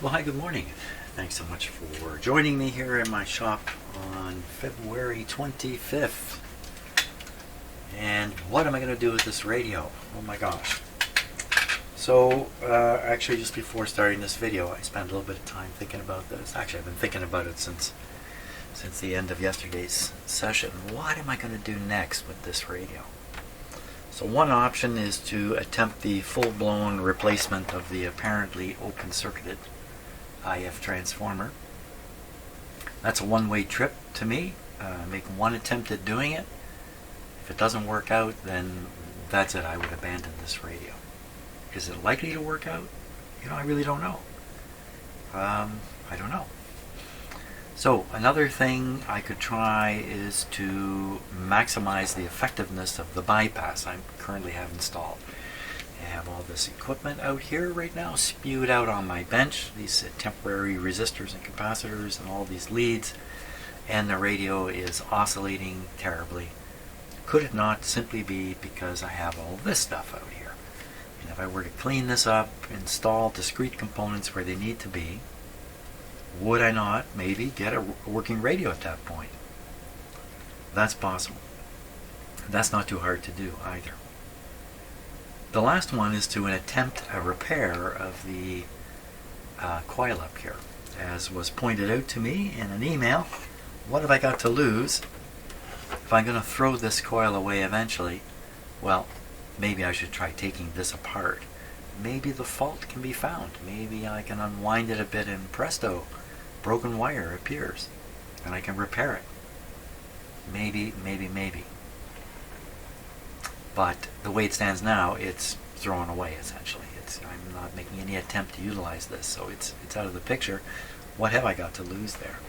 Well, hi, good morning. Thanks so much for joining me here in my shop on February 25th. And what am I going to do with this radio? Oh my gosh. So, actually just before starting this video, I spent a little bit of time thinking about this. Actually, I've been thinking about it since the end of yesterday's session. What am I going to do next with this radio? So one option is to attempt the full-blown replacement of the apparently open-circuited IF transformer. That's a one-way trip to me. Make one attempt at doing it. If it doesn't work out, then that's it. I would abandon this radio. Is it likely to work out? I really don't know. I don't know. So another thing I could try is to maximize the effectiveness of the bypass I currently have installed. I have all this equipment out here right now spewed out on my bench, these temporary resistors and capacitors and all these leads, and the radio is oscillating terribly. Could it not simply be because I have all this stuff out here? And if I were to clean this up, install discrete components where they need to be, would I not maybe get a working radio at that point? That's possible. That's not too hard to do either. The last one is to attempt a repair of the coil up here. As was pointed out to me in an email, what have I got to lose if I'm going to throw this coil away eventually? Well, maybe I should try taking this apart. Maybe the fault can be found. Maybe I can unwind it a bit and presto, broken wire appears and I can repair it. Maybe. But the way it stands now, it's thrown away essentially. I'm not making any attempt to utilize this, so it's out of the picture. What have I got to lose there?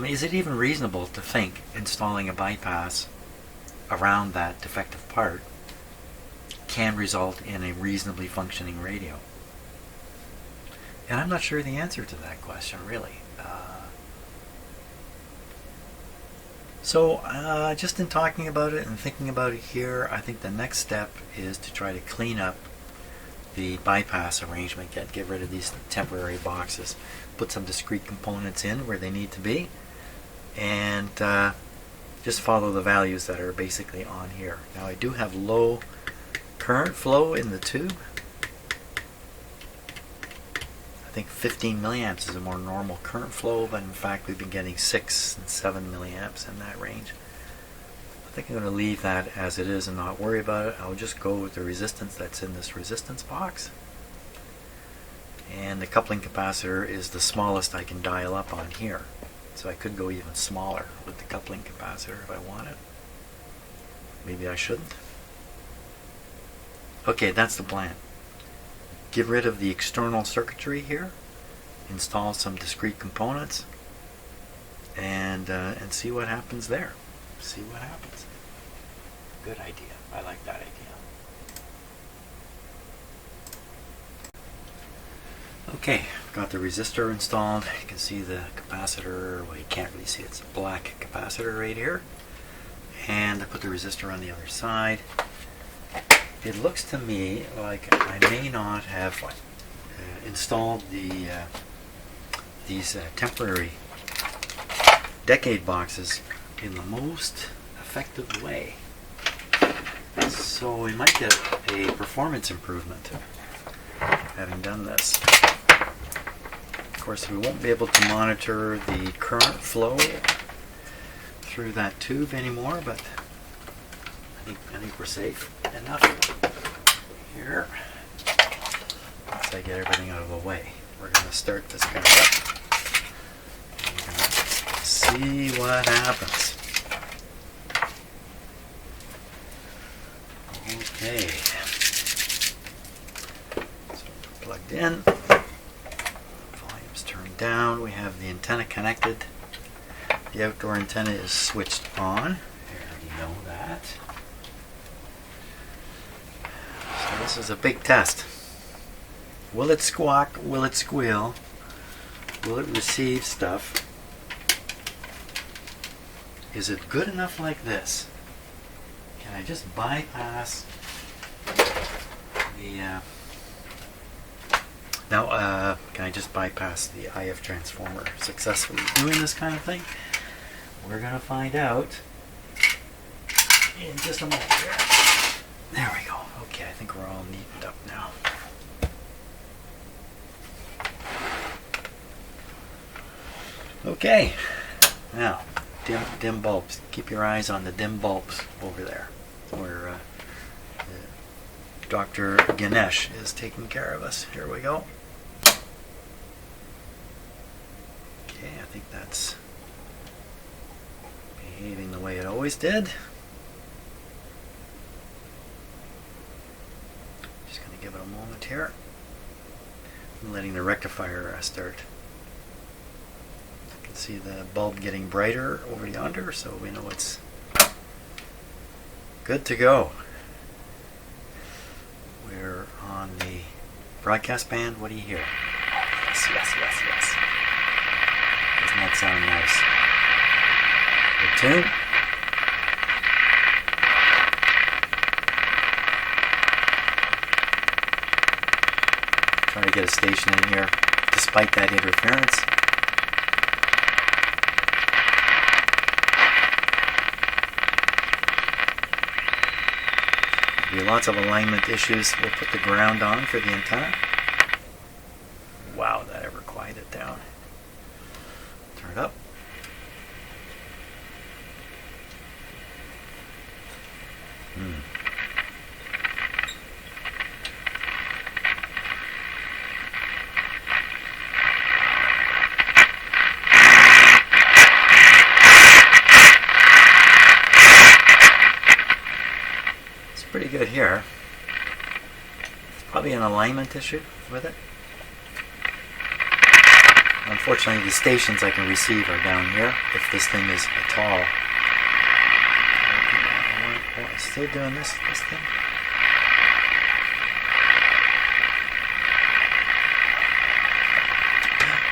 Is it even reasonable to think installing a bypass around that defective part can result in a reasonably functioning radio? And I'm not sure the answer to that question, really. So just in talking about it and thinking about it here, I think the next step is to try to clean up the bypass arrangement, get rid of these temporary boxes, put some discrete components in where they need to be, and just follow the values that are basically on here. Now I do have low current flow in the tube. I think 15 milliamps is a more normal current flow, but in fact we've been getting 6 and 7 milliamps in that range. I think I'm going to leave that as it is and not worry about it. I'll just go with the resistance that's in this resistance box. And the coupling capacitor is the smallest I can dial up on here. So I could go even smaller with the coupling capacitor if I wanted. Maybe I shouldn't. Okay, that's the plan. Get rid of the external circuitry here, install some discrete components, and see what happens there. See what happens. Good idea. I like that idea. Okay, got the resistor installed. You can see the capacitor. Well, you can't really see it. It's a black capacitor right here. And I put the resistor on the other side. It looks to me like I may not have installed these temporary decade boxes in the most effective way. So we might get a performance improvement having done this. Of course, we won't be able to monitor the current flow through that tube anymore, but I think we're safe enough here. Once I get everything out of the way, we're going to start this guy up. We're going to see what happens. Okay. So we're plugged in. Volume's turned down. We have the antenna connected. The outdoor antenna is switched on. I already know that. So this is a big test. Will it squawk? Will it squeal? Will it receive stuff? Is it good enough like this? Can I just bypass Now, can I just bypass the IF transformer successfully doing this kind of thing? We're going to find out in just a moment here. There we go. Okay, I think we're all neatened up now. Okay, now dim bulbs. Keep your eyes on the dim bulbs over there, where Dr. Ganesh is taking care of us. Here we go. Okay, I think that's behaving the way it always did. Just going to give it a moment here. I'm letting the rectifier start. You can see the bulb getting brighter over yonder, so we know it's good to go. We're on the broadcast band. What do you hear? Yes, yes, yes, yes. Doesn't that sound nice? The tune. Try to get a station in here despite that interference. There'll be lots of alignment issues. We'll put the ground on for the antenna. Wow, that ever quieted down. Turn it up. It's pretty good here. It's probably an alignment issue with it. Unfortunately, the stations I can receive are down here, if this thing is at all. Still doing this thing?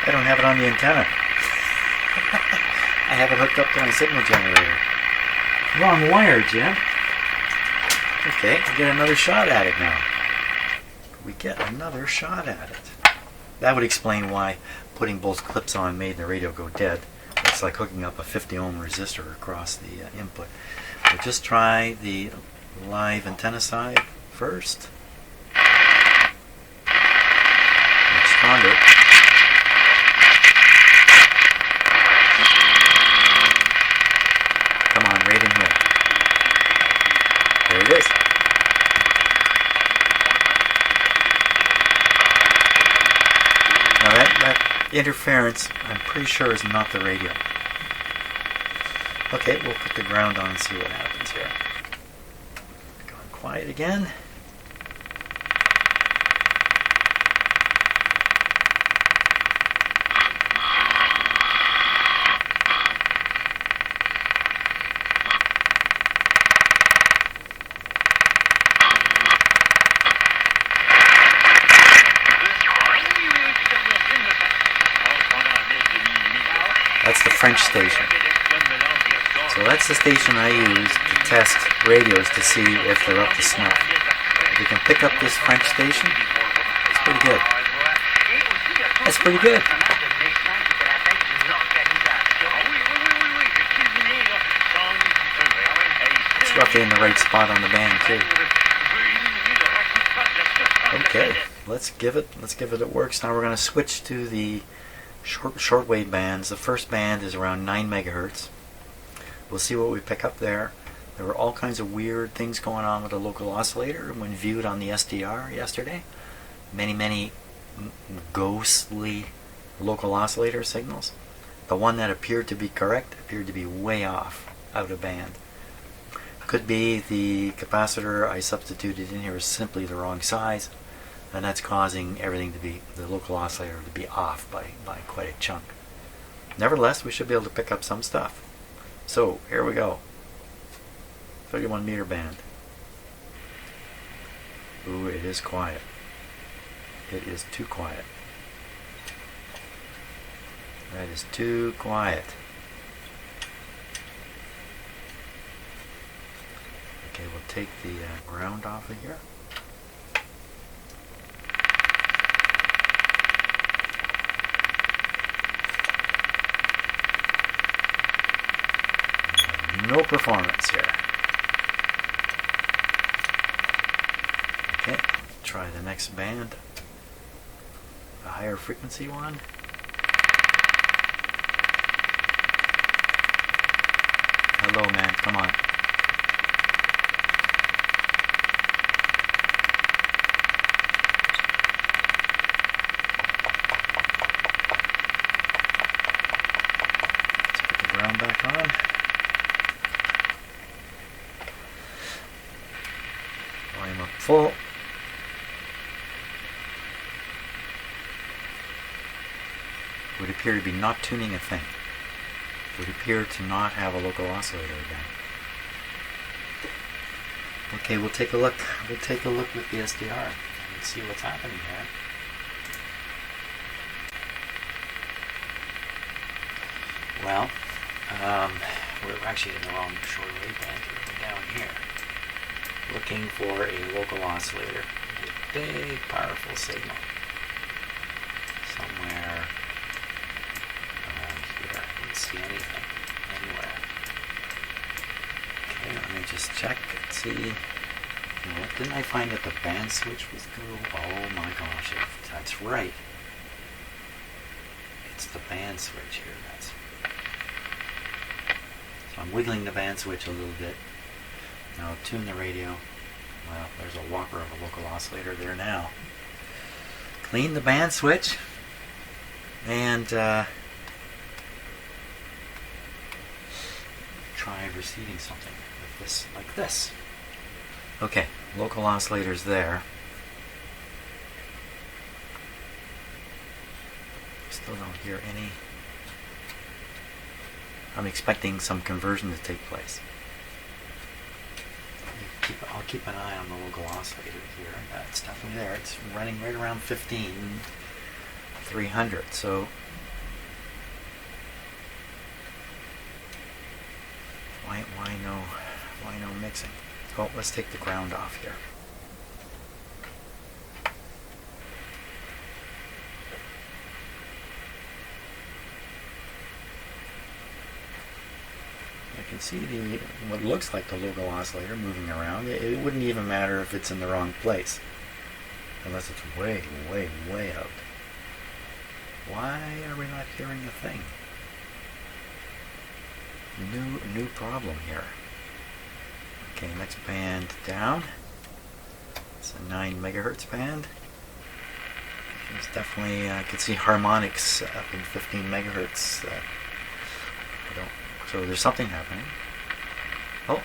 I don't have it on the antenna. I have it hooked up to my signal generator. Wrong wire, Jim. Okay, we get another shot at it now. We get another shot at it. That would explain why putting both clips on made the radio go dead. It's like hooking up a 50 ohm resistor across the input. We'll just try the live antenna side first. Much stronger. Come on, right in here. There it is. Now that interference, I'm pretty sure, is not the radio. Okay, we'll put the ground on and see what happens here. Going quiet again. That's the French station. So that's the station I use to test radios to see if they're up to snuff. If you can pick up this French station, it's pretty good. That's pretty good. It's roughly in the right spot on the band too. Okay, let's give it a works. Now we're going to switch to the shortwave bands. The first band is around 9 megahertz. We'll see what we pick up there. There were all kinds of weird things going on with the local oscillator when viewed on the SDR yesterday. Many ghostly local oscillator signals. The one that appeared to be correct appeared to be way off, out of band. Could be the capacitor I substituted in here is simply the wrong size, and that's causing everything to be, the local oscillator to be off by quite a chunk. Nevertheless, we should be able to pick up some stuff. So, here we go. 31 meter band. Ooh, it is quiet. It is too quiet. That is too quiet. Okay, we'll take the ground off of here. no performance here. Okay, try the next band. A higher frequency one. Hello, man, come on. Let's put the ground back on. Volume up full. Would appear to be not tuning a thing. Would appear to not have a local oscillator again. Okay, we'll take a look. We'll take a look with the SDR and see what's happening here. Well, we're actually in the wrong shortwave band here. We're down here, looking for a local oscillator, a big, powerful signal somewhere. Here, I didn't see anything anywhere. Okay, let me just check and see. You know what? Didn't I find that the band switch was good? Oh my gosh, that's right. It's the band switch here. So I'm wiggling the band switch a little bit. Now I'll tune the radio. Well, there's a whopper of a local oscillator there now. Clean the band switch and try receiving something with this, like this. Okay, local oscillators there. Still don't hear any. I'm expecting some conversion to take place. I'll keep an eye on the local oscillator here. That's definitely there. It's running right around 15,300. So why no mixing? Oh, let's take the ground off here. I can see what looks like the local oscillator moving around. It wouldn't even matter if it's in the wrong place, unless it's way, way, way out. Why are we not hearing a thing? New problem here. Okay, next band down. It's a 9 megahertz band. There's definitely, I could see harmonics up in 15 megahertz. So there's something happening. Oh.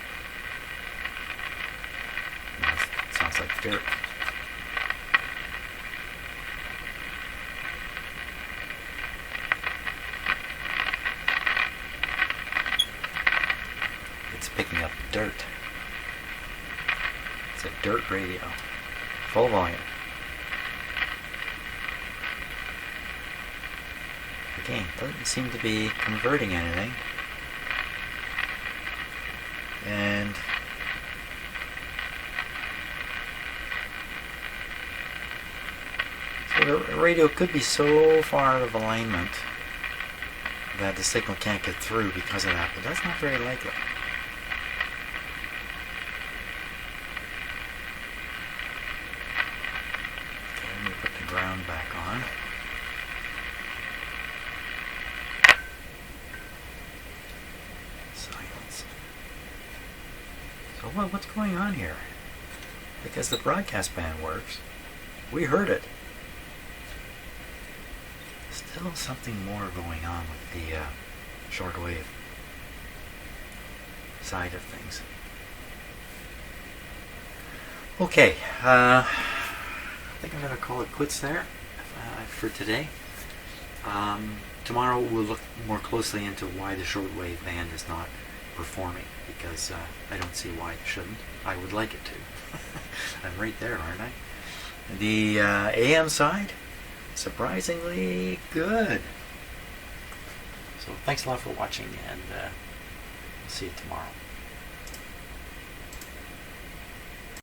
It sounds like dirt. It's picking up dirt. It's a dirt radio. Full volume. Again, doesn't seem to be converting anything. And so the radio could be so far out of alignment that the signal can't get through because of that, but that's not very likely. Okay, let me put the ground back on. So what's going on here? Because the broadcast band works. We heard it. Still something more going on with the shortwave side of things. Okay, I think I'm going to call it quits there for today. Tomorrow we'll look more closely into why the shortwave band is not performing, because I don't see why it shouldn't. I would like it to. I'm right there, aren't I? The AM side, surprisingly good. So thanks a lot for watching, and we'll see you tomorrow.